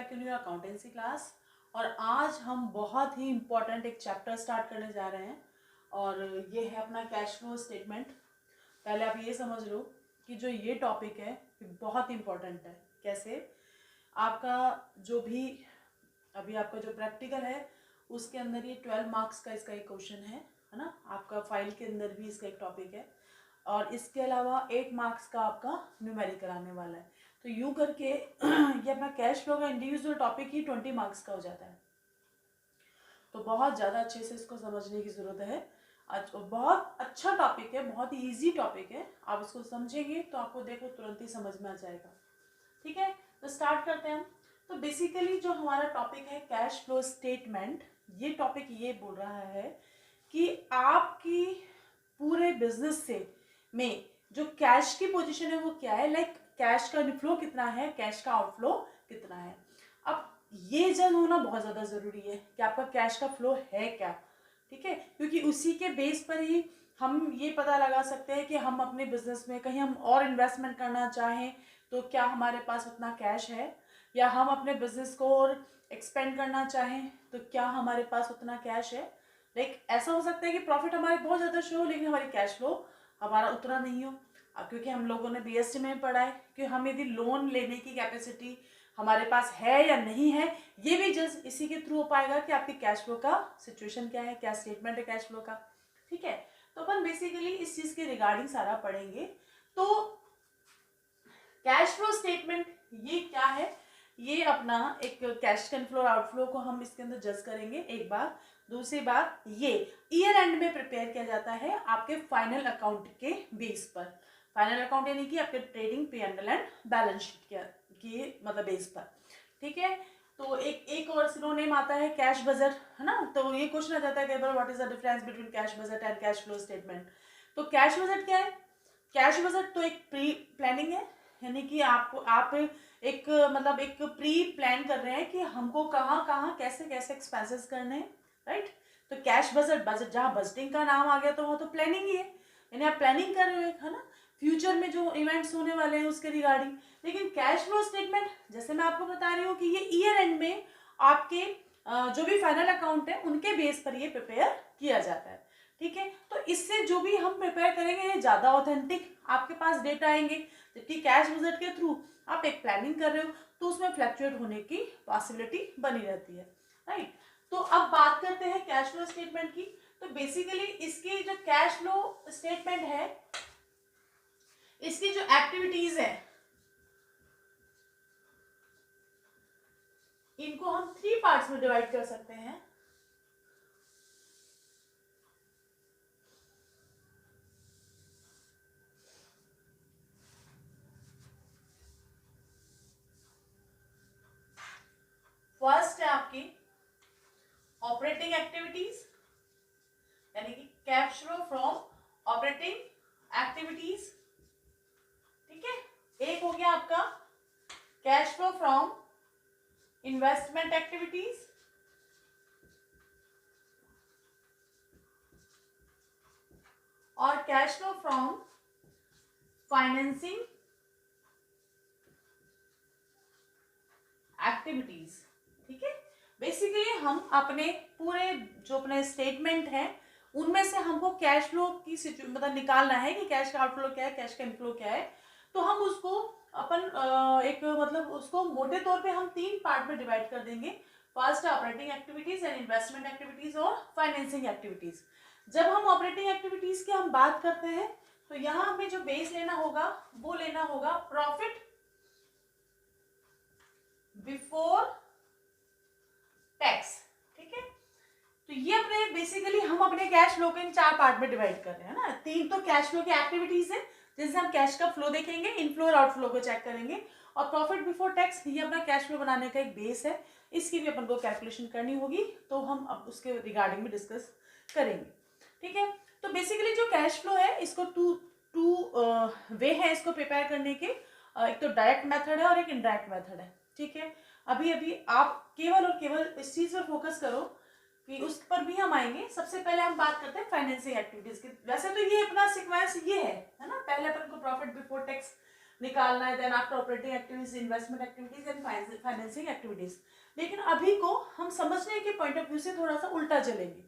Back in your accountancy class. और आज हम बहुत ही इम्पोर्टेंट एक चैप्टर स्टार्ट करने जा रहे हैं और ये है अपना कैश फ्लो स्टेटमेंट। पहले आप ये समझ लो कि जो ये टॉपिक है ये बहुत इम्पोर्टेंट है। कैसे? आपका जो भी अभी आपका जो प्रैक्टिकल है उसके अंदर ये 12 मार्क्स का इसका एक क्वेश्चन है ना। आपका फाइल के अंदर भी इसका एक टॉपिक है और इसके अलावा 8 मार्क्स का आपका न्यूमेरिकल आने वाला है। तो यूँ करके ये अपना कैश फ्लो का इंडिविजुअल टॉपिक ही 20 मार्क्स का हो जाता है। तो बहुत ज़्यादा अच्छे से इसको समझने की ज़रूरत है। बहुत अच्छा टॉपिक है, बहुत ही ईजी टॉपिक है। आप इसको समझेंगे तो आपको देखो तुरंत ही समझ में आ जाएगा। ठीक है, तो स्टार्ट करते हैं हम। तो बेसिकली जो हमारा टॉपिक है कैश फ्लो स्टेटमेंट, ये टॉपिक ये बोल रहा है कि आपकी पूरे बिजनेस से में जो कैश की पोजीशन है वो क्या है, लाइक कैश का इनफ्लो कितना है, कैश का आउटफ्लो कितना है। अब ये जन होना बहुत ज़्यादा ज़रूरी है कि आपका कैश का फ्लो है क्या। ठीक है, क्योंकि उसी के बेस पर ही हम ये पता लगा सकते हैं कि हम अपने बिजनेस में कहीं हम और इन्वेस्टमेंट करना चाहें तो क्या हमारे पास उतना कैश है, या हम अपने बिजनेस को और एक्सपेंड करना चाहें तो क्या हमारे पास उतना कैश है। लाइक ऐसा हो सकता है कि प्रॉफिट हमारे बहुत ज़्यादा शो हो लेकिन हमारी कैश फ्लो हमारा उतना नहीं हो। अब क्योंकि हम लोगों ने बीएसटी में पढ़ा है कि हम यदि लोन लेने की कैपेसिटी हमारे पास है या नहीं है, ये भी जस्ट इसी के थ्रू हो पाएगा कि आपकी कैश फ्लो का सिचुएशन क्या है, क्या स्टेटमेंट है कैश फ्लो का। ठीक है, तो अपन बेसिकली इस चीज़ के रिगार्डिंग सारा पढ़ेंगे। तो कैश फ्लो स्टेटमेंट ये क्या है, ये अपना एक कैश इनफ्लो और आउटफ्लो को हम इसके अंदर जज करेंगे एक बार। दूसरी बात, ये ईयर एंड में प्रिपेयर किया जाता है आपके फाइनल अकाउंट के बेस पर। फाइनल अकाउंट यानी कि आपके trading P&L and balance sheet के मतलब बेस पर। ठीक है, तो एक और सिनोनिम आता है कैश बजट, है ना। तो ये क्वेश्चन आ जाता है कई बार, what is the difference between cash budget and cash flow statement. तो कैश बजट क्या है? कैश बजट तो एक प्री प्लानिंग है, यानी कि आप एक मतलब एक प्री प्लान कर रहे हैं कि हमको कहाँ कहाँ कैसे कैसे एक्सपेंसेस करने हैं, राइट। तो कैश बजट, बजट जहाँ बजटिंग का नाम आ गया तो वो तो प्लानिंग ही है, यानी आप प्लानिंग कर रहे हो, है ना, फ्यूचर में जो इवेंट्स होने वाले हैं उसके रिगार्डिंग। लेकिन कैश फ्लो स्टेटमेंट जैसे मैं आपको बता रही हूँ कि ये ईयर एंड में आपके जो भी फाइनल अकाउंट है उनके बेस पर ये प्रिपेयर किया जाता है। ठीक है, तो इससे जो भी हम प्रिपेयर करेंगे ये ज़्यादा ऑथेंटिक आपके पास डेटा आएंगे। जबकि कैश बजट के थ्रू आप एक प्लानिंग कर रहे हो तो उसमें फ्लक्चुएट होने की पॉसिबिलिटी बनी रहती है, राइट। तो अब बात करते हैं कैश फ्लो स्टेटमेंट की। तो बेसिकली इसकी जो कैश फ्लो स्टेटमेंट है, इसकी जो एक्टिविटीज है इनको हम 3 पार्ट्स में डिवाइड कर सकते हैं। फर्स्ट है आपकी ऑपरेटिंग एक्टिविटीज, यानी कि cash flow from operating activities. ठीक है, एक हो गया आपका cash flow from investment activities, और cash flow from financing activities. ठीक है, बेसिकली हम अपने पूरे जो अपने स्टेटमेंट है उनमें से हमको कैश फ्लो की मतलब निकालना है कि कैश का आउटफ्लो क्या है, कैश का इनफ्लो क्या है। तो हम उसको अपन एक मतलब उसको मोटे तौर पे हम 3 पार्ट में डिवाइड कर देंगे। फर्स्ट है operating activities and investment activities और फाइनेंसिंग एक्टिविटीज। जब हम ऑपरेटिंग एक्टिविटीज की हम बात करते हैं तो यहाँ हमें जो बेस लेना होगा वो लेना होगा प्रॉफिट बिफोर टैक्स। ठीक है, तो ये अपने बेसिकली हम अपने कैश फ्लो को इन 4 पार्ट में डिवाइड कर रहे हैं ना। 3 तो कैश फ्लो की एक्टिविटीज है जिससे हम कैश का फ्लो देखेंगे, इनफ्लो और आउटफ्लो को चेक करेंगे, और प्रॉफिट बिफोर टैक्स ये अपना कैश फ्लो बनाने का एक बेस है, इसकी भी अपन को कैलकुलेशन करनी होगी, तो हम अब उसके रिगार्डिंग में डिस्कस करेंगे। ठीक है, तो बेसिकली जो कैश फ्लो है इसको टू वे है इसको प्रिपेयर करने के। एक तो डायरेक्ट मेथड है और एक इनडायरेक्ट मेथड है। ठीक है, अभी अभी आप केवल और केवल इस चीज पर फोकस करो कि उस पर भी हम आएंगे। सबसे पहले हम बात करते हैं फाइनेंसिंग एक्टिविटीज की। वैसे तो ये अपना सीक्वेंस ये है ना, पहले अपन को प्रॉफिट बिफोर टैक्स निकालना है, then after operating activities, investment activities and financing activities. लेकिन अभी को हम समझने के पॉइंट ऑफ व्यू से थोड़ा सा उल्टा चलेंगे।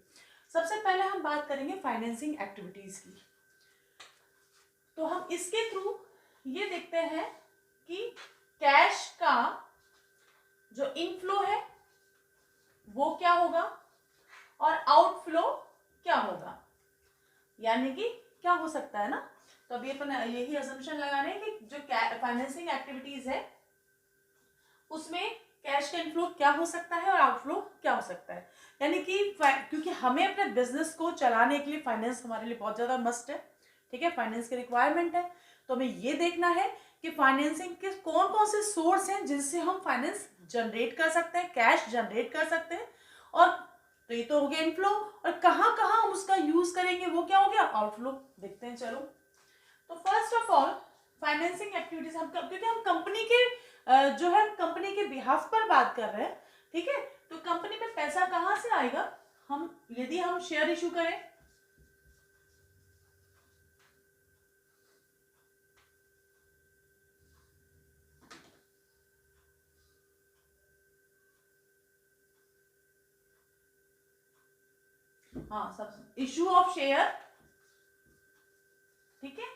सबसे पहले हम बात करेंगे फाइनेंसिंग एक्टिविटीज की। तो हम इसके थ्रू ये देखते हैं कि कैश का जो इनफ्लो है वो क्या होगा और आउटफ्लो क्या होगा, यानी कि क्या हो सकता है ना। तो अभी अपन यही असम्पशन लगा रहे हैं कि जो फाइनेंसिंग एक्टिविटीज है उसमें कैश का इनफ्लो क्या हो सकता है और आउटफ्लो क्या हो सकता है। यानी कि क्योंकि हमें अपने बिजनेस को चलाने के लिए फाइनेंस हमारे लिए बहुत ज़्यादा मस्ट है, ठीक है, फाइनेंस की रिक्वायरमेंट है। तो हमें ये देखना है कि फाइनेंसिंग के कौन कौन से सोर्स हैं जिनसे हम फाइनेंस जनरेट कर सकते हैं, कैश जनरेट कर सकते हैं। और तो ये तो हो गया इनफ्लो, और कहाँ कहाँ हम उसका यूज करेंगे वो क्या हो गया, आउटफ्लो। देखते हैं चलो। तो first of all financing activities हम क्योंकि हम कंपनी के जो है कंपनी के बिहाफ पर बात कर रहे हैं, ठीक है, तो कंपनी में पैसा कहाँ से आएगा। हम यदि हम शेयर इशू करें, हाँ सब इशू ऑफ शेयर, ठीक है,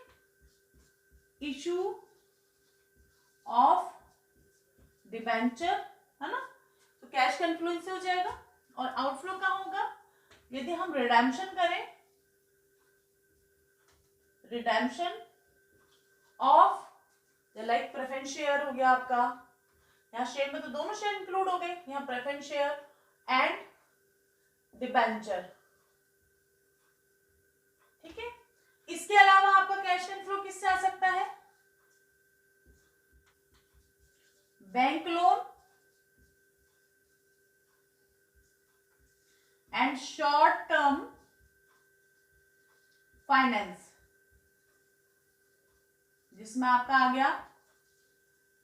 इशू ऑफ डिबेंचर, है ना। तो कैश का इन्फ्लुएंस हो जाएगा। और आउटफ्लो का होगा यदि हम रिडेम्पशन करें, redemption of like preference share हो गया आपका, यहाँ शेयर में तो दोनों शेयर इंक्लूड हो गए, यहाँ प्रेफरेंस शेयर एंड डिबेंचर, ठीक है। इसके अलावा आपका कैश इनफ्लो किससे आ सकता है, bank loan and short term finance, जिसमें आपका आ गया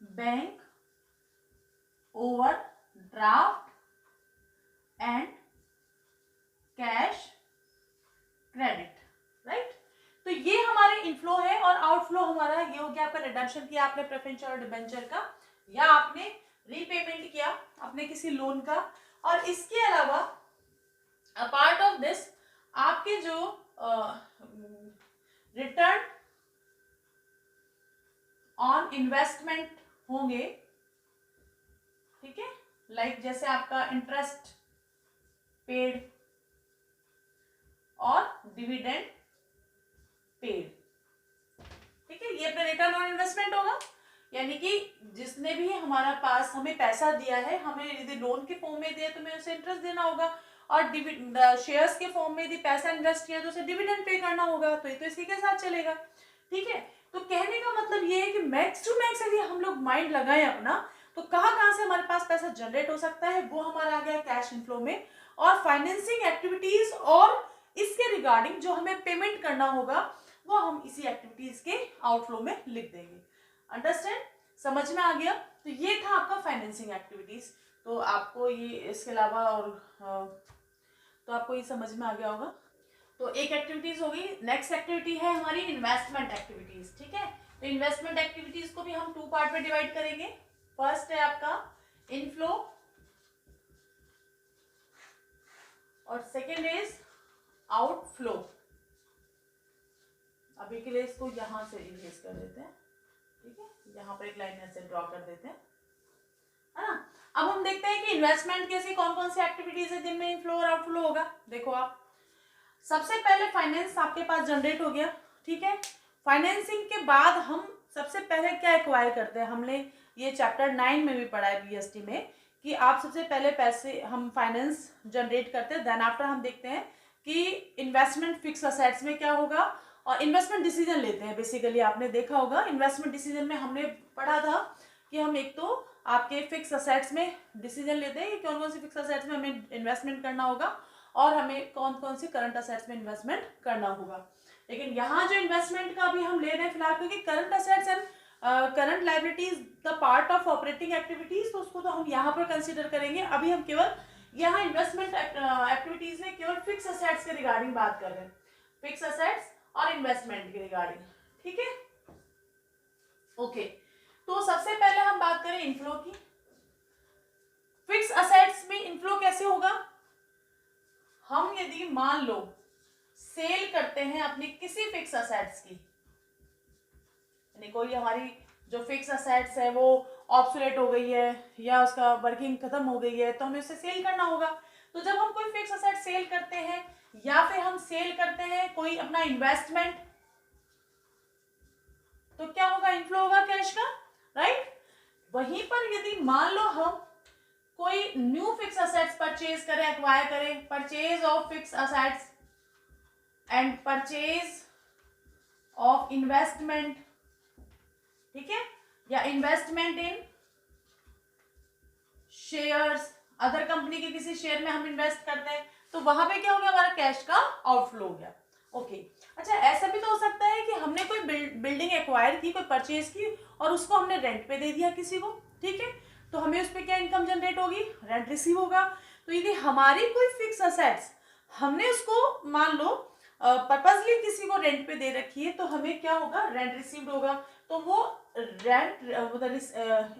bank over draft and cash credit, right. तो ये हमारे इनफ्लो है। और आउटफ्लो हमारा ये हो गया आपका रिडम्पशन किया आपने प्रेफरेंस और डिबेंचर का, या आपने रीपेमेंट किया अपने किसी लोन का। और इसके अलावा अपार्ट ऑफ दिस आपके जो रिटर्न ऑन इन्वेस्टमेंट होंगे, ठीक है, लाइक जैसे आपका इंटरेस्ट पेड और डिविडेंड पेड, ठीक है, ये अपना रिटर्न ऑन इन्वेस्टमेंट होगा। यानी कि जिसने भी हमारा पास हमें पैसा दिया है, हमें यदि लोन के फॉर्म में दिया तो हमें उसे इंटरेस्ट देना होगा, और शेयर्स के फॉर्म में यदि पैसा इन्वेस्ट किया तो उसे डिविडेंड पे करना होगा। तो ये तो इसी के साथ चलेगा, ठीक है। तो कहने का मतलब ये है कि मैक्स टू मैक्स यदि हम लोग माइंड लगाएं अपना, तो कहाँ कहाँ से हमारे पास पैसा जनरेट हो सकता है, वो हमारा आ गया कैश इनफ्लो में। और फाइनेंसिंग एक्टिविटीज और इसके रिगार्डिंग जो हमें पेमेंट करना होगा वो हम इसी एक्टिविटीज के आउटफ्लो में लिख देंगे। अंडरस्टैंड, समझ में आ गया। तो ये था आपका फाइनेंसिंग एक्टिविटीज। तो आपको ये इसके अलावा और तो आपको ये समझ में आ गया होगा। तो एक एक्टिविटीज होगी। नेक्स्ट एक्टिविटी है हमारी इन्वेस्टमेंट एक्टिविटीज, ठीक है। तो इन्वेस्टमेंट एक्टिविटीज को भी हम 2 पार्ट में डिवाइड करेंगे। फर्स्ट है आपका इनफ्लो और सेकेंड इज आउटफ्लो। अभी के लिए इसको यहां से इरेज कर देते हैं, ठीक है, यहाँ पर एक लाइन ऐसे ड्रॉ कर देते हैं, है ना। अब हम देखते हैं कि इन्वेस्टमेंट की ऐसी कौन कौन सी एक्टिविटीज है जिनमें इनफ्लो और आउटफ्लो होगा। देखो आप, सबसे पहले फाइनेंस आपके पास जनरेट हो गया, ठीक है। फाइनेंसिंग के बाद हम सबसे पहले क्या एक्वायर करते हैं, हमने ये चैप्टर 9 में भी पढ़ा है बीएसटी में, कि आप सबसे पहले पैसे हम फाइनेंस जनरेट करते हैं, देन आफ्टर हम देखते हैं कि इन्वेस्टमेंट फिक्स असेट्स में क्या होगा, और इन्वेस्टमेंट डिसीजन लेते हैं। बेसिकली आपने देखा होगा इन्वेस्टमेंट डिसीजन में हमने पढ़ा था कि हम एक तो आपके फिक्स असेट्स में डिसीजन लेते हैं कि कौन कौन सी फिक्स असेट्स में हमें इन्वेस्टमेंट करना होगा और हमें कौन कौन सी करंट असेट्स में इन्वेस्टमेंट करना होगा। लेकिन यहाँ जो इन्वेस्टमेंट का अभी हम ले रहे हैं फिलहाल, क्योंकि current assets and current liabilities the part of operating activities, तो उसको तो हम यहाँ पर कंसिडर करेंगे। अभी हम केवल यहाँ इन्वेस्टमेंट एक्टिविटीज में केवल फिक्स असेट्स के रिगार्डिंग बात कर रहे हैं, फिक्स असेट्स और इन्वेस्टमेंट के रिगार्डिंग, ठीक है। ओके, तो सबसे पहले हम बात करें इनफ्लो की। फिक्स असेट्स में इनफ्लो कैसे होगा? हम यदि मान लो सेल करते हैं अपनी किसी फिक्स असेट्स की, यानी कोई हमारी जो फिक्स असेट्स है वो ऑब्सोलेट हो गई है या उसका वर्किंग खत्म हो गई है, तो हमें उसे सेल करना होगा। तो जब हम कोई फिक्स असेट सेल करते हैं या फिर हम सेल करते हैं कोई अपना इन्वेस्टमेंट, तो क्या होगा? इनफ्लो होगा कैश का, राइट। वहीं पर यदि मान लो हम कोई न्यू फिक्स असेट्स परचेज करें, एक्वायर करें, purchase of fix assets and purchase of investment, ठीक है, या इन्वेस्टमेंट इन शेयर्स, अदर कंपनी के किसी शेयर में हम इन्वेस्ट करते हैं, तो वहां पे क्या हो गया? हमारा कैश का आउटफ्लो हो गया। ओके, अच्छा ऐसा भी तो हो सकता है कि हमने कोई बिल्डिंग एक्वायर की, कोई परचेज की और उसको हमने रेंट पे दे दिया किसी को, ठीक है, तो हमें उस पर क्या इनकम जनरेट होगी? रेंट रिसीव होगा। तो यदि हमारी कोई फिक्स असेट्स हमने उसको मान लो पर्पसली किसी को रेंट पे दे रखी है, तो हमें क्या होगा? रेंट रिसीव्ड होगा। तो वो रेंट मतलब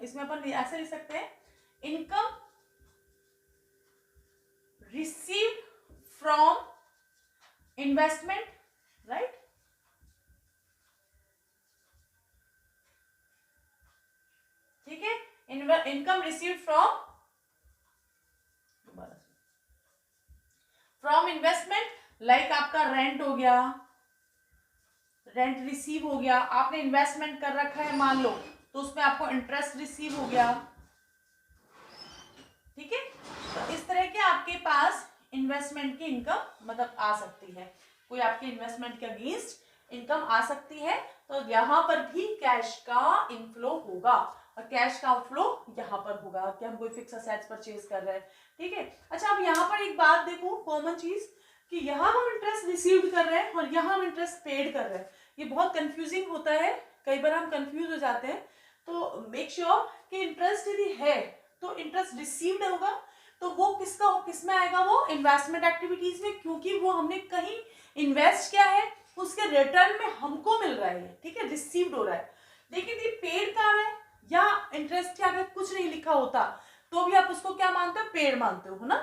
इसमें अपन ऐसे लिख सकते हैं, income received from investment, right? ठीक है, income received from investment, like आपका रेंट हो गया, रेंट रिसीव हो गया, आपने इन्वेस्टमेंट कर रखा है मान लो, तो उसमें आपको इंटरेस्ट रिसीव हो गया, ठीक है। तो इस तरह के आपके पास इन्वेस्टमेंट की इनकम मतलब आ सकती है, कोई आपके इन्वेस्टमेंट के अगेंस्ट इनकम आ सकती है, तो यहाँ पर भी कैश का इनफ्लो होगा और कैश का आउटफ्लो यहाँ पर होगा कि हम कोई फिक्स असेट्स परचेज कर रहे हैं, ठीक है। अच्छा, अब यहाँ पर एक बात देखो, कॉमन चीज, कि यहाँ हम इंटरेस्ट रिसीव्ड कर रहे हैं और यहाँ हम इंटरेस्ट पेड कर रहे हैं। ये बहुत कंफ्यूजिंग होता है, कई बार हम कंफ्यूज हो जाते हैं। तो मेक श्योर कि इंटरेस्ट यदि है तो इंटरेस्ट रिसीव्ड होगा, तो वो किस में आएगा? वो इन्वेस्टमेंट एक्टिविटीज में, क्योंकि वो हमने कहीं इन्वेस्ट किया है, उसके रिटर्न में हमको मिल रहा है, ठीक है, रिसीव्ड हो रहा है। लेकिन ये पेड का है या इंटरेस्ट के आगे कुछ नहीं लिखा होता, तो भी आप उसको क्या मानते हो? पेड मानते हो ना।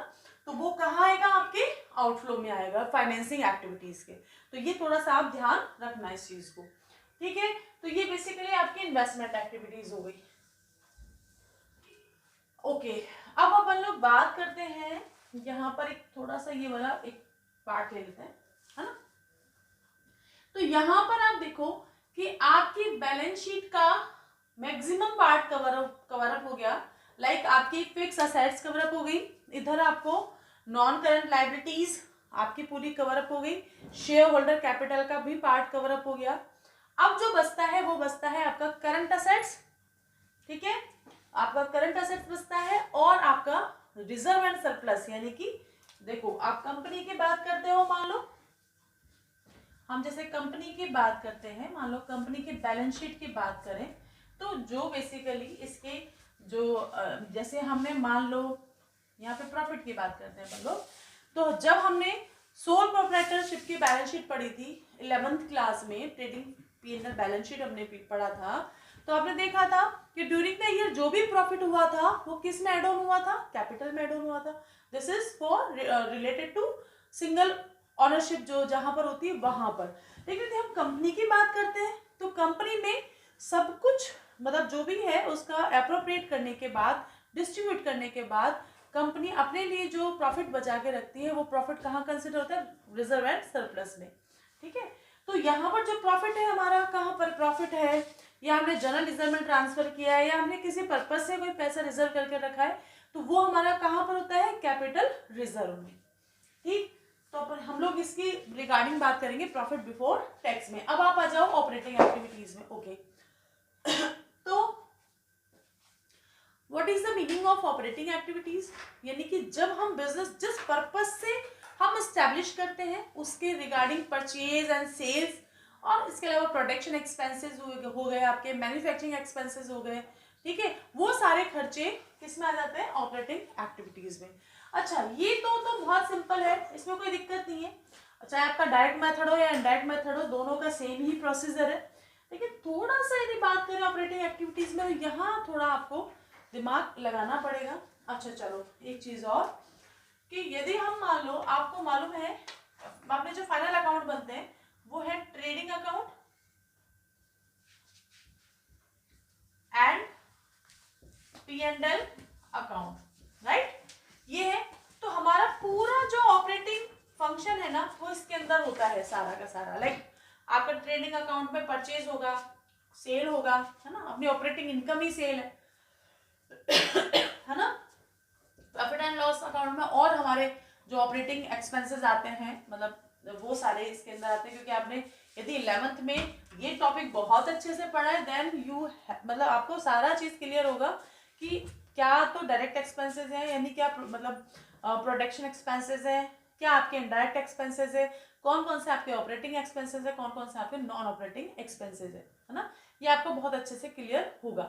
तो वो कहाँ आएगा? आपके आउटफ्लो में आएगा, फाइनेंसिंग एक्टिविटीज के। तो ये थोड़ा सा आप ध्यान रखना इस चीज को, ठीक है। तो ये बेसिकली आपकी इन्वेस्टमेंट एक्टिविटीज हो गई। ओके, अब अपन लोग बात करते हैं, यहाँ पर एक थोड़ा सा ये वाला एक पार्ट ले लेते हैं, है ना। तो यहाँ पर आप देखो कि आपकी बैलेंस शीट का मैक्सिमम पार्ट कवर अप हो गया, लाइक आपकी फिक्स असेट्स कवर अप हो गई, इधर आपको नॉन करंट लायबिलिटीज आपकी पूरी कवर अप हो गई, शेयर होल्डर कैपिटल का भी पार्ट कवर अप हो गया। अब जो बचता है वो बचता है आपका करंट असेट्स, ठीक है, आपका करंट असेट्स बचता है और आपका रिजर्व एंड सरप्लस, यानी कि देखो आप कंपनी की बात करते हो, मान लो हम जैसे कंपनी की बात करते हैं, मान लो कंपनी की बैलेंस शीट की बात करें, तो जो बेसिकली इसके जो जैसे हमने मान लो यहाँ पे प्रॉफिट की बात करते हैं मान लो, तो जब हमने सोल प्रोप्राइटरशिप की बैलेंस शीट पढ़ी थी 11th क्लास में, ट्रेडिंग P&L बैलेंस शीट हमने पढ़ा था, तो आपने देखा था कि ड्यूरिंग द ईयर जो भी प्रॉफिट हुआ था वो किस में एड ऑन हुआ था? कैपिटल में एड ऑन हुआ था। This is for related to single ownership जो जहां पर होती है वहां पर। लेकिन यदि हम कंपनी की बात करते हैं तो कंपनी में सब कुछ मतलब जो भी है उसका अप्रोप्रिएट करने के बाद, डिस्ट्रीब्यूट करने के बाद कंपनी अपने लिए जो प्रॉफिट बचा के रखती है वो प्रॉफिट कहाँ कंसिडर होता है? रिजर्व एंड सरप्लस में, ठीक है। तो यहाँ पर जो प्रॉफिट है हमारा, कहाँ पर प्रॉफिट है, या हमने जनरल रिजर्व में ट्रांसफर किया है या हमने किसी पर्पज से कोई पैसा रिजर्व करके रखा है, तो वो हमारा कहाँ पर होता है? कैपिटल रिजर्व में, ठीक। तो अपन हम लोग इसकी रिगार्डिंग बात करेंगे प्रॉफिट बिफोर टैक्स में। अब आप आ जाओ ऑपरेटिंग एक्टिविटीज में, ओके। तो what is the meaning of operating activities, यानी कि जब हम बिजनेस जिस पर्पज से हम एस्टेब्लिश करते हैं उसके रिगार्डिंग परचेज एंड सेल्स, और इसके अलावा प्रोडक्शन एक्सपेंसेस हो गए, आपके मैन्युफैक्चरिंग एक्सपेंसेस हो गए, ठीक है, वो सारे खर्चे किस में आ जाते हैं? ऑपरेटिंग एक्टिविटीज में। अच्छा, ये तो बहुत सिंपल है, इसमें कोई दिक्कत नहीं है, चाहे आपका डायरेक्ट मेथड हो या इनडायरेक्ट मेथड हो, दोनों का सेम ही प्रोसीजर है। लेकिन थोड़ा सा यदि बात करें ऑपरेटिंग एक्टिविटीज में, तो यहाँ थोड़ा आपको दिमाग लगाना पड़ेगा। अच्छा चलो एक चीज और, कि यदि हम मान लो, आपको मालूम है आपने जो फाइनल अकाउंट बनते हैं वो है trading account and P&L account, right, ये है। तो हमारा पूरा जो ऑपरेटिंग फंक्शन है ना वो इसके अंदर होता है सारा का सारा। लाइक आपका ट्रेडिंग अकाउंट में परचेज होगा, सेल होगा, है ना, अपनी ऑपरेटिंग इनकम ही सेल है ना। प्रॉफिट एंड लॉस अकाउंट में और हमारे जो ऑपरेटिंग एक्सपेंसेस आते हैं, मतलब वो सारे इसके अंदर आते हैं। क्योंकि आपने यदि 11th में ये टॉपिक बहुत अच्छे से पढ़ा है, देन यू मतलब आपको सारा चीज क्लियर होगा कि क्या तो डायरेक्ट एक्सपेंसेस है, यानी क्या मतलब प्रोडक्शन एक्सपेंसेस है, क्या आपके इनडायरेक्ट एक्सपेंसेस है, कौन कौन से आपके ऑपरेटिंग एक्सपेंसेस है, कौन कौन से आपके नॉन ऑपरेटिंग एक्सपेंसेस है ना। ये आपको बहुत अच्छे से क्लियर होगा।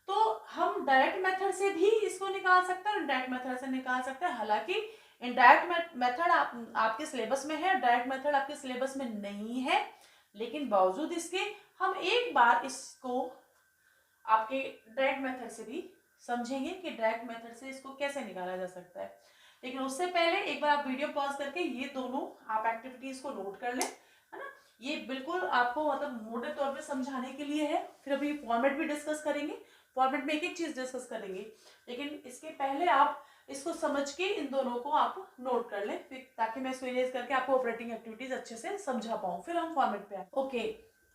तो हम डायरेक्ट मेथड से भी इसको निकाल सकते हैं और इनडायरेक्ट मेथड से निकाल सकते हैं। हालांकि इनडायरेक्ट मेथड आपके सिलेबस में है, डायरेक्ट मेथड आपके सिलेबस में नहीं है, लेकिन बावजूद इसके हम एक बार इसको आपके डायरेक्ट मेथड से भी समझेंगे कि डायरेक्ट मेथड से इसको कैसे निकाला जा सकता है। लेकिन उससे पहले एक बार आप वीडियो पॉज करके ये दोनों आप एक्टिविटीज को नोट कर लें, है ना। ये बिल्कुल आपको मतलब मोटे तौर पे समझाने के लिए है। फिर अभी फॉर्मेट भी डिस्कस करेंगे, फॉर्मेट में एक एक चीज डिस्कस करेंगे, लेकिन इसके पहले आप इसको समझ के इन दोनों को आप नोट कर लें, फिर ताकि मैं इसको इरेज करके आपको ऑपरेटिंग एक्टिविटीज अच्छे से समझा पाऊँ। फिर हम फॉर्मेट पे आए। ओके,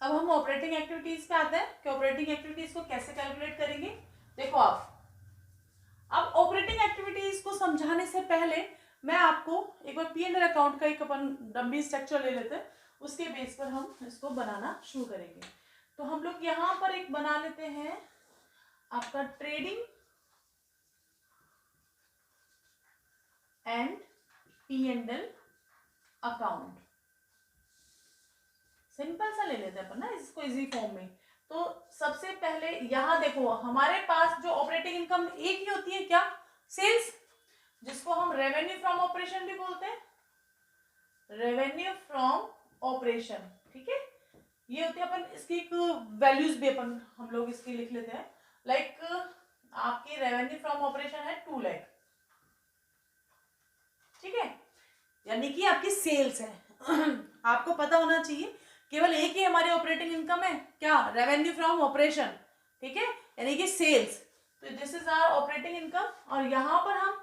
अब हम ऑपरेटिंग एक्टिविटीज पे आते हैं कि ऑपरेटिंग एक्टिविटीज को कैसे कैलकुलेट करेंगे। देखो आप, अब ऑपरेटिंग एक्टिविटीज को समझाने से पहले मैं आपको एक बार P&L अकाउंट का एक अपन डम्बी स्ट्रक्चर ले लेते हैं, उसके बेस पर हम इसको बनाना शुरू करेंगे। तो हम लोग यहाँ पर एक बना लेते हैं आपका trading and P&L account. Simple सा ले लेते हैं अपन ना इसको इजी फॉर्म में। तो सबसे पहले यहाँ देखो, हमारे पास जो ऑपरेटिंग इनकम एक ही होती है, क्या, सेल्स, जिसको हम रेवेन्यू फ्रॉम ऑपरेशन भी बोलते हैं, रेवेन्यू फ्रॉम ऑपरेशन, ठीक है। ये होती है, अपन इसकी एक वैल्यूज भी अपन हम लोग इसकी लिख लेते हैं। लाइक आपकी रेवेन्यू फ्रॉम ऑपरेशन है 2 लाख, ठीक है, यानी कि आपकी सेल्स है। आपको पता होना चाहिए केवल एक ही हमारी ऑपरेटिंग इनकम है, क्या, रेवेन्यू फ्रॉम ऑपरेशन, ठीक है, यानी कि सेल्स। तो this is our operating income. और यहाँ पर हम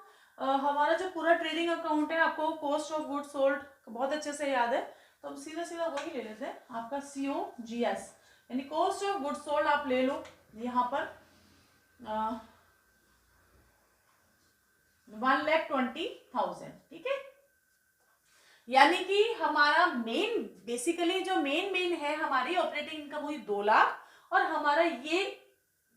हमारा जो पूरा ट्रेडिंग अकाउंट है, आपको कॉस्ट ऑफ गुड सोल्ड बहुत अच्छे से याद है, तो हम सीधा सीधा वही ले लेते हैं, आपका COGS, यानी कॉस्ट ऑफ गुड सोल्ड आप ले लो यहाँ पर 1,20,000, ठीक है। यानी कि हमारा मेन, बेसिकली जो मेन है हमारी ऑपरेटिंग इनकम हुई 2 लाख, और हमारा ये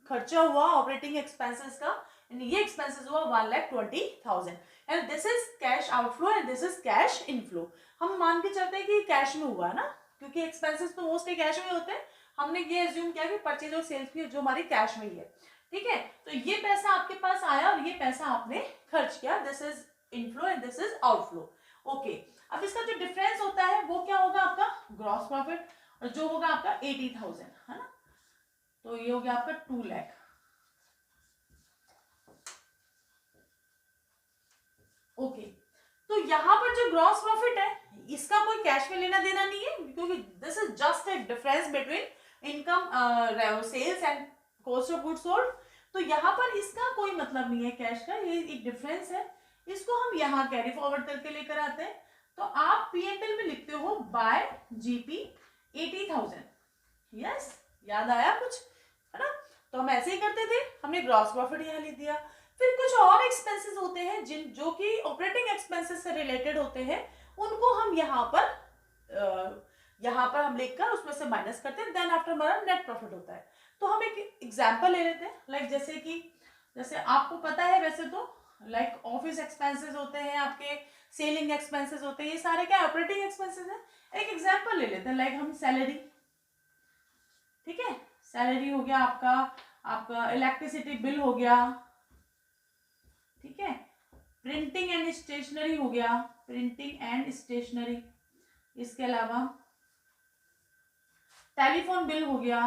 खर्चा हुआ ऑपरेटिंग एक्सपेंसेस का, ये एक्सपेंसेस हुआ 1,20,000, and this is cash outflow and this is cash inflow. हम मान के चलते हैं कि कैश में हुआ ना, क्योंकि एक्सपेंसेस तो मोस्टली कैश में होते हैं। हमने ये एज्यूम किया कि परचेज और सेल्स की जो हमारी कैश में ही है, ठीक है। तो ये पैसा आपके पास आया और ये पैसा आपने खर्च किया, this is inflow and this is outflow. Okay, अब इसका जो डिफरेंस होता है वो क्या होगा, आपका ग्रॉस प्रॉफिट, और जो होगा आपका 80,000, है ना। तो ये हो गया आपका 2 लाख। ओके, तो यहाँ पर जो ग्रॉस प्रॉफिट है इसका कोई कैश में लेना देना नहीं है, क्योंकि this is just a difference between income, sales and cost of goods sold. तो यहाँ पर इसका कोई मतलब नहीं है कैश का, ये एक डिफरेंस है, इसको हम यहाँ कैरी फॉरवर्ड करके लेकर आते हैं। तो आप P&L में लिखते हो बाय GP 80,000, यस, याद आया कुछ, है ना। तो हम ऐसे ही करते थे, हमने ग्रॉस प्रॉफिट यहाँ लिख दिया। फिर कुछ और एक्सपेंसेस होते हैं जो कि ऑपरेटिंग एक्सपेंसेस से रिलेटेड होते हैं, उनको हम यहाँ पर हम लिखकर उसमें से माइनस करते हैं, देन आफ्टर हमारा नेट प्रॉफिट होता है। तो हम एक एग्जांपल ले लेते हैं, लाइक जैसे आपको पता है वैसे तो, लाइक ऑफिस एक्सपेंसेस होते हैं आपके, सेलिंग एक्सपेंसेस होते हैं, ये सारे क्या ऑपरेटिंग एक्सपेंसेस है। एक एग्जांपल ले लेते हैं, लाइक हम सैलरी, ठीक है, सैलरी हो गया आपका इलेक्ट्रिसिटी बिल हो गया, ठीक है, प्रिंटिंग एंड स्टेशनरी हो गया, प्रिंटिंग एंड स्टेशनरी, इसके अलावा टेलीफोन बिल हो गया,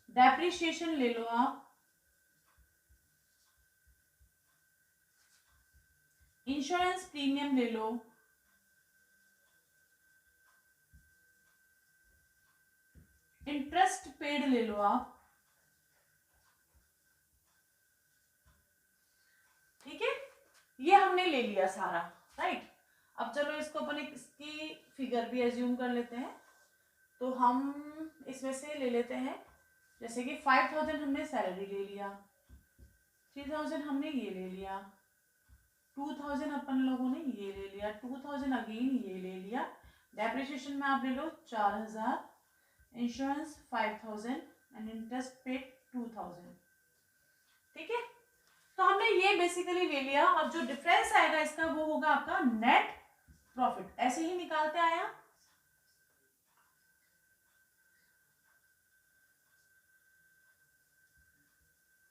डेप्रिसिएशन ले लो आप, इंश्योरेंस प्रीमियम ले लो, इंटरेस्ट पेड ले लो आप, ठीक है, ये हमने ले लिया सारा, राइट। अब चलो इसको अपन इसकी फिगर भी एज्यूम कर लेते हैं। तो हम इसमें से ले लेते हैं, जैसे कि 5000 हमने सैलरी ले लिया, 3000 हमने ये ले लिया, 2000 अपन लोगों ने ये ले लिया, 2000 अगेन ये ले लिया, डेप्रिसिएशन में आप ले लो 4000, इंश्योरेंस 5000 एंड इंटरेस्ट पेड 2000, ठीक है। तो हमने ये बेसिकली ले लिया। अब जो डिफरेंस आएगा इसका वो होगा आपका नेट प्रॉफिट, ऐसे ही निकालते आया।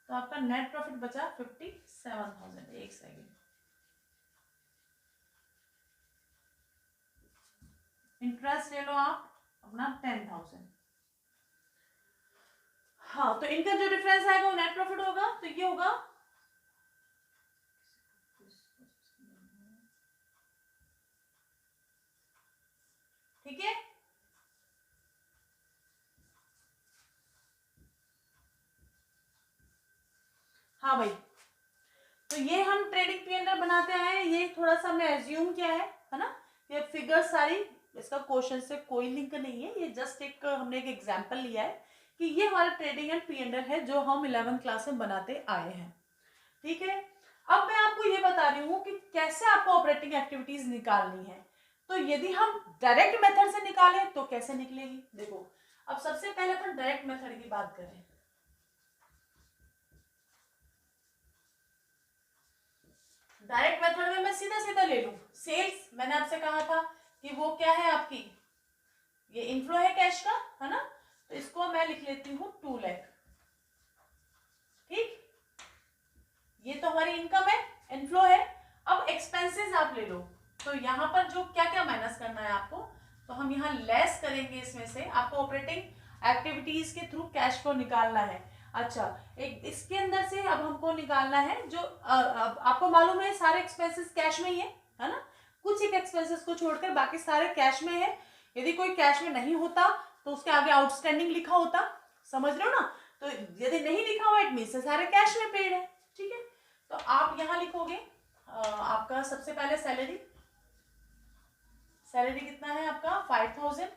तो आपका नेट प्रॉफिट बचा 57,000। एक सेकेंड, इंटरेस्ट ले लो आप अपना 10,000। हाँ, तो इनका जो डिफरेंस आएगा वो नेट प्रॉफिट होगा। तो ये होगा ठीक है। हाँ भाई, तो ये हम ट्रेडिंग पी&एल बनाते हैं। ये थोड़ा सा हमने एज्यूम किया है ना। ये फिगर सारी, इसका क्वेश्चन से कोई लिंक नहीं है, ये जस्ट एक हमने एक एग्जांपल लिया है कि ये हमारा ट्रेडिंग एंड पी&एल है जो हम 11th क्लास में बनाते आए हैं, ठीक है। अब मैं आपको ये बता रही हूँ कि कैसे आपको ऑपरेटिंग एक्टिविटीज निकालनी है। तो यदि हम डायरेक्ट मेथड से निकालें तो कैसे निकलेगी, देखो। अब सबसे पहले अपन डायरेक्ट मेथड की बात करें। डायरेक्ट मेथड में मैं सीधा सीधा ले लूं सेल्स। मैंने आपसे कहा था कि वो क्या है आपकी, ये इनफ्लो है कैश का, है ना। तो इसको मैं लिख लेती हूँ 2 लाख, ठीक। ये तो हमारी इनकम है, इनफ्लो है। अब एक्सपेंसेस आप ले लो। तो यहाँ पर जो क्या क्या माइनस करना है आपको, तो हम यहाँ लेस करेंगे। इसमें से आपको ऑपरेटिंग एक्टिविटीज के थ्रू कैश फ्लो निकालना है। अच्छा, एक इसके अंदर से अब हमको निकालना है जो आपको मालूम है सारे एक्सपेंसेस कैश में ही है ना। कुछ एक एक्सपेंसेस को छोड़कर बाकी सारे कैश में है। यदि कोई कैश में नहीं होता तो उसके आगे आउटस्टैंडिंग लिखा होता, समझ रहे हो ना। तो यदि नहीं लिखा हुआ इट मीन सारे कैश में पेड है, ठीक है। तो आप यहाँ लिखोगे आपका सबसे पहले सैलरी। सैलरी कितना है आपका 5000।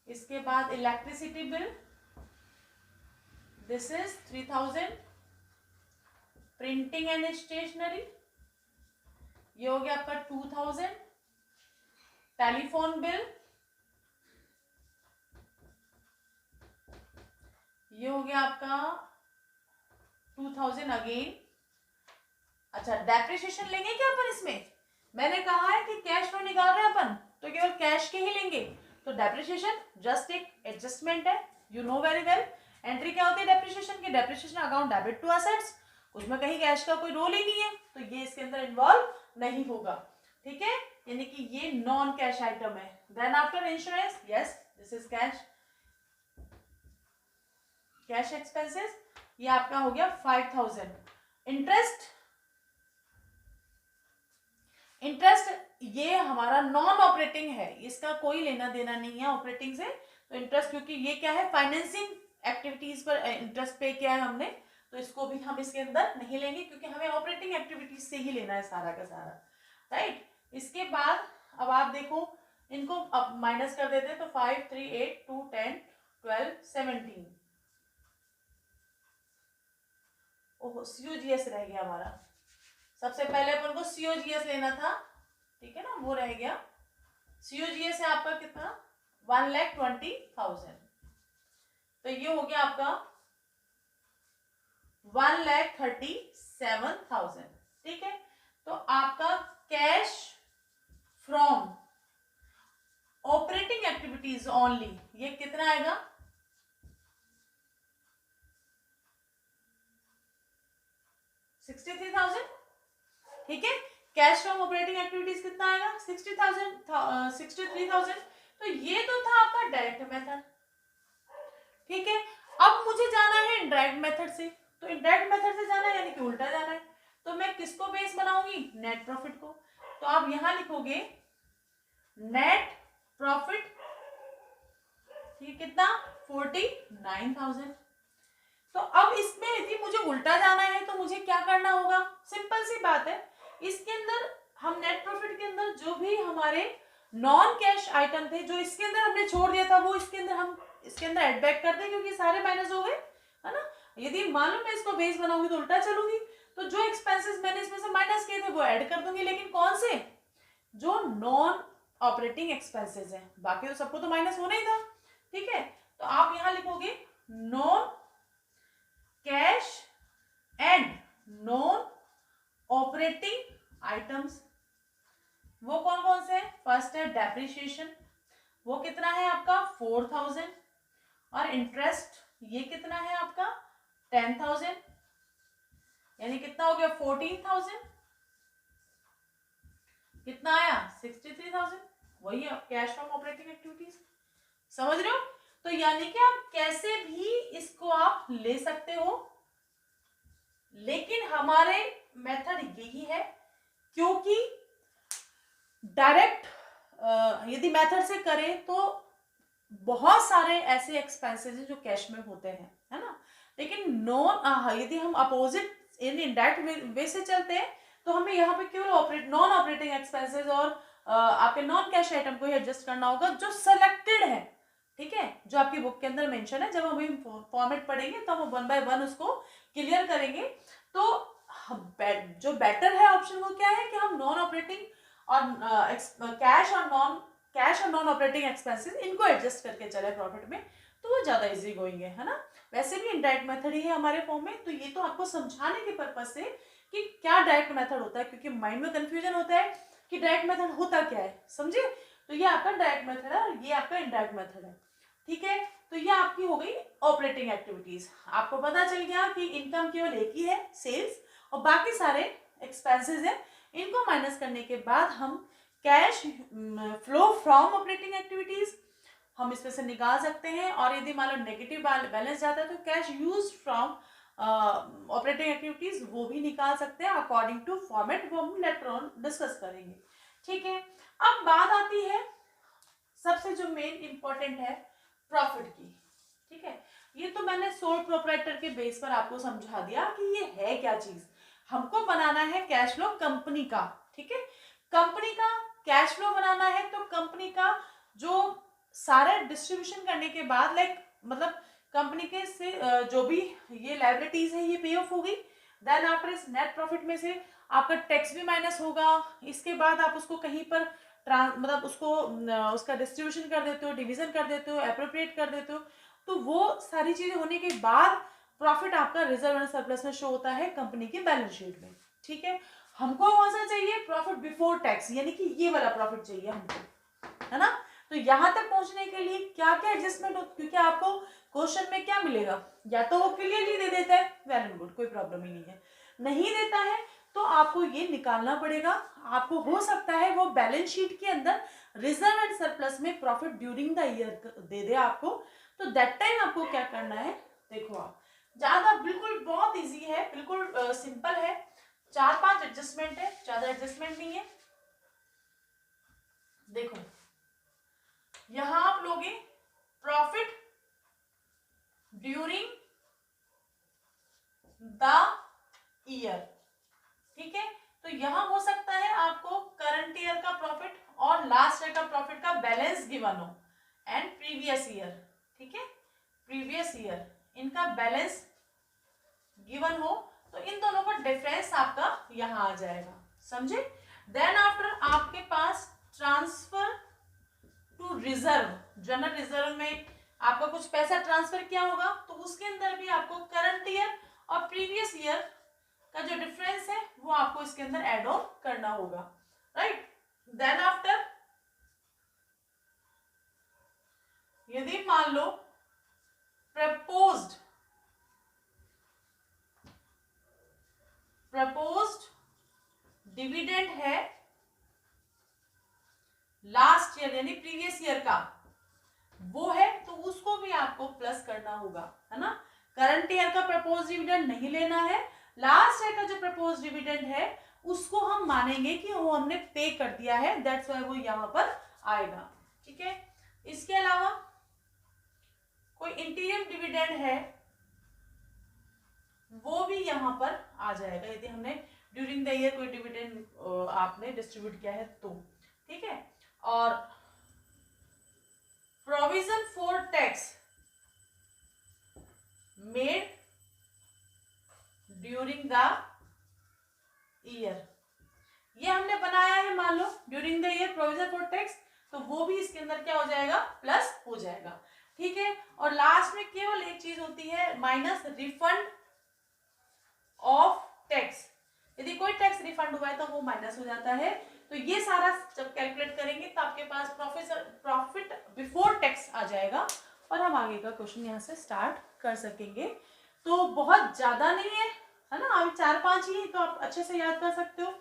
इसके बाद electricity bill, this is 3000। Printing and stationery, ये हो गया आपका 2000। टेलीफोन बिल, ये हो गया आपका 2000 अगेन। अच्छा, डेप्रिसिएशन लेंगे क्या अपन इसमें? मैंने कहा है कि कैश फ्लो निकाल रहे हैं अपन तो केवल कैश के ही लेंगे। तो डेप्रिसिएशन जस्ट एक एडजस्टमेंट है, you know very well. Entry क्या होती है डेप्रिसिएशन की? Depreciation account debit to assets, उसमें कहीं कैश का कोई रोल ही नहीं है, तो ये इसके अंदर इन्वॉल्व नहीं होगा, ठीक है। यानी कि ये नॉन कैश आइटम है। Then after insurance, yes this is cash, cash expenses, ये आपका हो गया 5000। इंटरेस्ट, इंटरेस्ट ये हमारा नॉन ऑपरेटिंग है, इसका कोई लेना देना नहीं है ऑपरेटिंग से। तो इंटरेस्ट, क्योंकि ये क्या है फाइनेंसिंग एक्टिविटीज पर इंटरेस्ट पे किया है हमने, तो इसको भी हम इसके अंदर नहीं लेंगे क्योंकि हमें ऑपरेटिंग एक्टिविटीज से ही लेना है सारा का सारा, राइट। इसके बाद अब आप देखो इनको अब माइनस कर देते हैं तो 5, 3, 8, 2, 10, 12, 17। ओहो, COGS रह गया हमारा। सबसे पहले अपन को COGS लेना था, ठीक है ना, वो रह गया। COGS है आपका कितना 1,20,000। तो ये हो गया आपका 1,37,000, ठीक है। तो आपका cash from operating activities only ये कितना आएगा? 63,000, ठीक है। कैश फ्रॉम ऑपरेटिंग एक्टिविटीज कितना आएगा 63,000। तो ये तो था आपका डायरेक्ट मेथड, ठीक है। अब मुझे जाना है इनडायरेक्ट मेथड से, तो इनडायरेक्ट मेथड से जाना है यानी कि उल्टा जाना है, तो मैं किसको बेस बनाऊंगी, नेट प्रॉफिट को। तो आप यहां लिखोगे नेट प्रॉफिट, ठीक, कितना 49,000। तो अब इसमें यदि मुझे उल्टा जाना है तो मुझे क्या करना होगा, सिंपल सी बात है, इसके अंदर हम नेट प्रॉफिट के अंदर जो भी हमारे नॉन कैश आइटम थे जो इसके अंदर हमने छोड़ दिया था वो इसके अंदर हम इसके अंदर ऐड बैक कर दें, क्योंकि सारे माइनस हो गए, है ना। यदि मालूम मैं इसको बेस बनाऊंगी तो उल्टा चलूंगी, तो जो एक्सपेंसेस मैंने इसमें से माइनस किए थे वो ऐड कर दूंगी, लेकिन कौन से, जो नॉन ऑपरेटिंग एक्सपेंसेस है, बाकी तो सबको तो माइनस होना ही था, ठीक है। तो आप यहां लिखोगे non cash and non operating items. वो कौन कौन से हैं, फर्स्ट है डेप्रिसिएशन, वो कितना है आपका 4,000, और इंटरेस्ट ये कितना है आपका 10,000, यानी कितना हो गया 14,000, कितना आया 63,000, वही आप कैश फ्रॉम ऑपरेटिंग एक्टिविटीज, समझ रहे हो। तो यानी कि आप कैसे भी इसको आप ले सकते हो, लेकिन हमारे मेथड यही है, क्योंकि डायरेक्ट यदि मेथड से करें तो बहुत सारे ऐसे एक्सपेंसेस हैं जो कैश में होते हैं, है ना। लेकिन नॉन यदि हम अपोजिट इनडायरेक्ट वे से चलते हैं तो हमें यहाँ पे केवल नॉन ऑपरेटिंग एक्सपेंसेस और आपके नॉन कैश आइटम को ही एडजस्ट करना होगा जो सेलेक्टेड है, ठीक है, जो आपकी बुक के अंदर मेंशन है। जब हम फॉर्मेट पढ़ेंगे तो हम 1 बाय 1 उसको क्लियर करेंगे। तो जो बेटर है ऑप्शन वो क्या है कि हम नॉन ऑपरेटिंग और कैश और नॉन ऑपरेटिंग एक्सपेंसेस इनको एडजस्ट करके चले प्रॉफिट में, तो वो ज्यादा इजी गोइंग है ना। वैसे भी इनडायरेक्ट मेथड ही है हमारे फॉर्म में, तो ये तो आपको समझाने के पर्पज से कि क्या डायरेक्ट मेथड होता है, क्योंकि माइंड में कंफ्यूजन होता है कि डायरेक्ट मेथड होता क्या है, समझे। तो ये आपका डायरेक्ट मेथड है और ये आपका इनडायरेक्ट मेथड है, ठीक है। तो ये आपकी हो गई ऑपरेटिंग एक्टिविटीज। आपको पता चल गया कि इनकम केवल एक ही है, सेल्स, और बाकी सारे एक्सपेंसेस है, इनको माइनस करने के बाद हम cash flow from operating activities हम इसमें से निकाल सकते हैं। और यदि मान लो नेगेटिव बैलेंस जाता है तो cash use from operating activities वो भी निकाल सकते हैं अकॉर्डिंग टू फॉर्मेट, वो हम लेटर ऑन डिस्कस करेंगे, ठीक है। अब बात आती है सबसे जो मेन इंपॉर्टेंट है प्रॉफिट की, ठीक है। ये तो मैंने सोल प्रोप्राइटर के बेस पर आपको समझा दिया कि ये है क्या चीज। हमको बनाना है कैश फ्लो कंपनी का, ठीक है। कंपनी का कैश फ्लो बनाना है तो कंपनी का जो सारे डिस्ट्रीब्यूशन करने के बाद मतलब कंपनी के से जो भी ये लायबिलिटीज है ये पे ऑफ होगी। देन आफ्टर इस नेट प्रॉफिट में से आपका टैक्स भी माइनस होगा। इसके बाद आप उसको कहीं पर मतलब उसको उसका डिस्ट्रीब्यूशन कर देते हो, डिवीजन कर देते हो, एप्रोप्रिएट कर देते हो, तो वो सारी चीजें होने के बाद प्रॉफिट आपका रिजर्व एंड सरप्लस में शो होता है कंपनी के बैलेंस शीट में, ठीक है। हमको कौन सा चाहिए, प्रॉफिट बिफोर टैक्स, यानी कि ये वाला प्रॉफिट चाहिए हमको, है ना। तो यहां तक पहुंचने के लिए क्या क्या एडजस्टमेंट हो, क्योंकि आपको क्वेश्चन में क्या मिलेगा, या तो वो क्लियरली दे देता है, वेल एंड गुड, कोई प्रॉब्लम ही नहीं है। नहीं देता है तो आपको ये निकालना पड़ेगा। आपको हो सकता है वो बैलेंस शीट के अंदर रिजर्व एंड सरप्लस में प्रॉफिट ड्यूरिंग द ईयर दे दे आपको, तो दैट टाइम आपको क्या करना है, देखो आप ज्यादा बिल्कुल बहुत इजी है, बिल्कुल सिंपल है, 4-5 एडजस्टमेंट है, ज्यादा एडजस्टमेंट नहीं है। देखो यहां आप लोगे प्रॉफिट ड्यूरिंग द ईयर, ठीक है। तो यहां हो सकता है आपको करंट ईयर का प्रॉफिट और लास्ट ईयर का प्रॉफिट का बैलेंस गिवन हो, एंड प्रीवियस ईयर, ठीक है, प्रीवियस ईयर इनका बैलेंस गिवन हो, तो इन दोनों का डिफरेंस आपका यहां आ जाएगा, समझे। देन आफ्टर आपके पास transfer to reserve, general reserve में आपका कुछ पैसा ट्रांसफर किया होगा, तो उसके अंदर भी आपको करंट ईयर और प्रीवियस ईयर का जो डिफरेंस है वो आपको इसके अंदर ऐड ऑन करना होगा, राइट। देन आफ्टर यदि मान लो प्रपोज्ड डिविडेंड है लास्ट ईयर यानी प्रीवियस ईयर का, वो है तो उसको भी आपको प्लस करना होगा, है ना। करंट ईयर का प्रपोज डिविडेंड नहीं लेना है, लास्ट ईयर का जो प्रपोज डिविडेंड है उसको हम मानेंगे कि वो हमने पे कर दिया है, दैट्स व्हाई वो यहां पर आएगा, ठीक है। इसके अलावा कोई इंटीरियम डिविडेंड है वो भी यहां पर आ जाएगा, यदि हमने ड्यूरिंग द ईयर कोई डिविडेंड आपने डिस्ट्रीब्यूट किया है तो, ठीक है। और provision for tax made during the year, ये हमने बनाया है, मान लो during the year provision for tax, तो वो भी इसके अंदर क्या हो जाएगा, प्लस हो जाएगा, ठीक है। और लास्ट में केवल एक चीज होती है, माइनस रिफंड ऑफ टैक्स, यदि कोई टैक्स रिफंड हुआ है तो वो माइनस हो जाता है। तो ये सारा जब कैलकुलेट करेंगे तो आपके पास प्रॉफिट बिफोर टैक्स आ जाएगा और हम आगे का क्वेश्चन यहाँ से स्टार्ट कर सकेंगे। तो बहुत ज्यादा नहीं है ना, अभी 4-5 ही, तो आप अच्छे से याद कर सकते हो,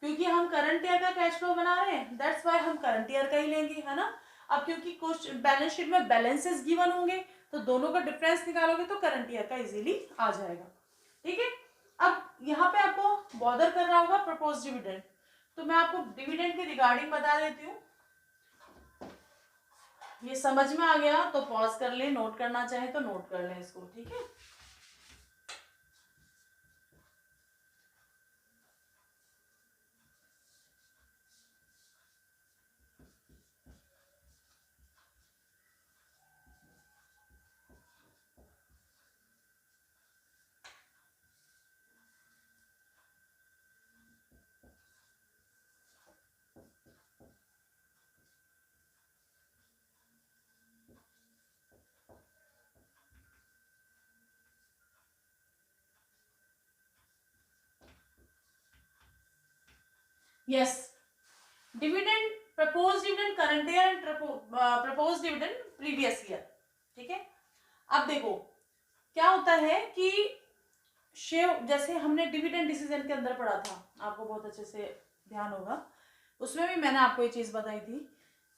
क्योंकि हम करंट ईयर का कैश फ्लो बना रहे हैं, दैट्स व्हाई हम करंट ईयर का ही लेंगे, है ना। अब क्योंकि क्वेश्चन बैलेंस शीट में बैलेंसेस गिवन होंगे तो दोनों का डिफरेंस निकालोगे तो करंट ईयर का इजीली आ जाएगा, ठीक है। अब यहाँ पे आपको बॉदर कर रहा होगा प्रपोज डिविडेंड, तो मैं आपको डिविडेंड के रिगार्डिंग बता देती हूँ। ये समझ में आ गया तो पॉज कर ले, नोट करना चाहे तो नोट कर ले इसको, ठीक है। Yes, dividend, propose dividend current year and propose dividend previous year, ठीक है। अब देखो क्या होता है कि शेयर, जैसे हमने डिविडेंड डिसीजन के अंदर पढ़ा था, आपको बहुत अच्छे से ध्यान होगा, उसमें भी मैंने आपको ये चीज बताई थी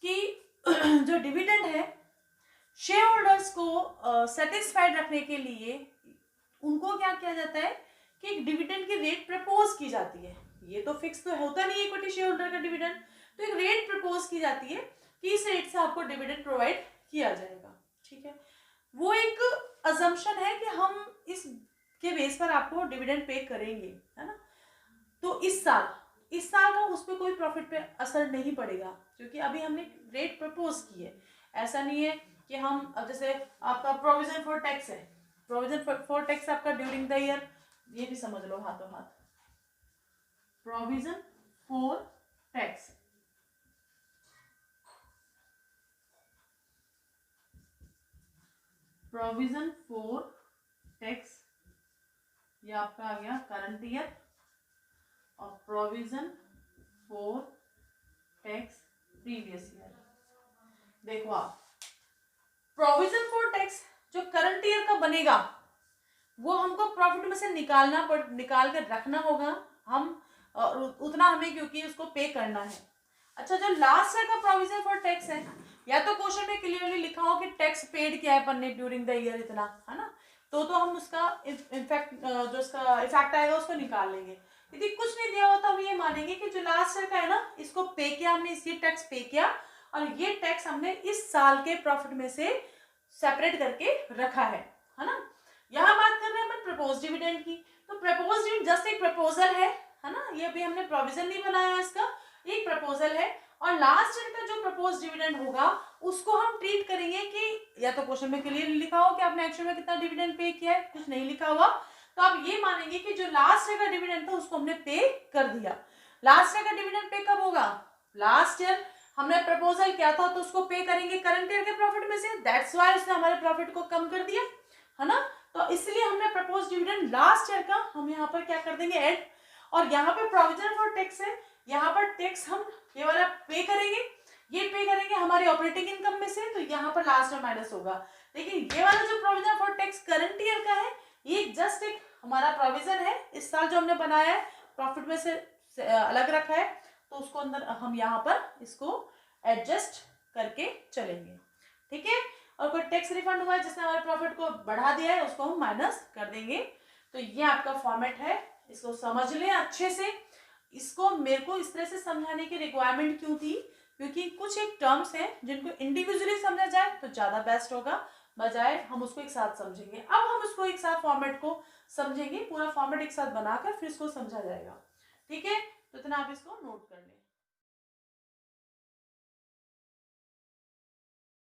कि जो डिविडेंड है शेयर होल्डर्स को सेटिस्फाइड रखने के लिए उनको क्या किया जाता है कि एक डिविडेंड की रेट प्रपोज की जाती है। ये तो फिक्स तो होता नहीं है इक्विटी शेयर होल्डर का डिविडेंड, तो एक रेट प्रपोज की जाती है कि इस रेट से आपको डिविडेंड प्रोवाइड किया जाएगा, ठीक है। वो एक अजम्पशन है कि हम इस के बेस पर आपको डिविडेंड पे करेंगे, है ना। तो इस साल का उस पर कोई प्रॉफिट पे असर नहीं पड़ेगा, क्योंकि अभी हमने रेट प्रपोज की है। ऐसा नहीं है कि हम, अब जैसे आपका प्रोविजन फॉर टैक्स है, प्रोविजन फॉर टैक्स आपका ड्यूरिंग द ईयर, ये भी समझ लो हाथों हाथ, provision for tax, provision for tax, ये आपका आ गया करंट ईयर, और provision for tax previous year. देखो आप, प्रोविजन फॉर टैक्स जो करंट ईयर का बनेगा वो हमको प्रॉफिट में से निकाल कर रखना होगा, हम उतना हमें, क्योंकि उसको पे करना है। अच्छा, जो लास्ट ईयर का प्रोविजन फॉर टैक्स है, या तो क्वेश्चन में क्लियरली लिखा हो कि टैक्स पेड किया है अपन ने ड्यूरिंग द ईयर इतना, है ना, तो हम उसका इनफैक्ट जो उसका इफेक्ट आएगा उसको निकाल लेंगे। यदि कुछ नहीं दिया हो तो हम ये मानेंगे कि जो लास्ट ईयर का है ना, इसको पे किया हमने, इसकी टैक्स पे किया, और ये टैक्स हमने इस साल के प्रॉफिट में से सेपरेट करके रखा है ना। यहाँ बात कर रहे हैं अपन प्रपोज डिविडेंड की, तो प्रपोज डिविडेंड जस्ट एक प्रपोजल है ना, ये अभी हमने प्रोविजन नहीं बनाया इसका, एक प्रपोजल है। और लास्ट ईयर का जो प्रपोज डिविडेंड होगा उसको हम ट्रीट करेंगे कि, या तो क्वेश्चन में क्लियर लिखा हो कि आपने एक्चुअल में कितना डिविडेंड पे किया है, कुछ नहीं लिखा हुआ, तो आप ये मानेंगे कि जो लास्ट ईयर का डिविडेंड था उसको हमने पे कर दिया। लास्ट ईयर का डिविडेंड पे कब होगा, लास्ट ईयर हमने प्रपोजल किया था तो उसको पे करेंगे करंट ईयर के प्रॉफिट में से, दैट्स व्हाई उसने हमारे प्रॉफिट को कम कर दिया, है ना। तो इसलिए हमने प्रपोज डिविडेंड लास्ट ईयर का हम यहाँ पर क्या कर देंगे, ऐड, और यहाँ पे प्रोविजन फॉर टैक्स है, यहाँ पर टैक्स हम ये वाला पे करेंगे, ये पे करेंगे हमारी ऑपरेटिंग इनकम में से, तो यहाँ पर लास्ट में माइनस होगा। लेकिन ये वाला जो provision for tax current year का है, ये जस्ट एक हमारा प्रोविजन है, इस साल जो हमने बनाया है प्रॉफिट में से अलग रखा है, तो उसको अंदर हम यहाँ पर इसको एडजस्ट करके चलेंगे, ठीक है। और कोई टैक्स रिफंड हुआ है जिसने हमारे प्रॉफिट को बढ़ा दिया है, उसको हम माइनस कर देंगे। तो ये आपका फॉर्मेट है, इसको समझ लें अच्छे से। इसको मेरे को इस तरह से समझाने की रिक्वायरमेंट क्यों थी, क्योंकि कुछ एक टर्म्स हैं जिनको इंडिविजुअली समझा जाए तो ज़्यादा बेस्ट होगा, बजाय हम उसको एक साथ समझेंगे। अब हम उसको एक साथ फॉर्मेट को समझेंगे, पूरा फॉर्मेट एक साथ बनाकर फिर इसको समझा जाएगा, ठीक है। तो इतना आप इसको नोट कर लें।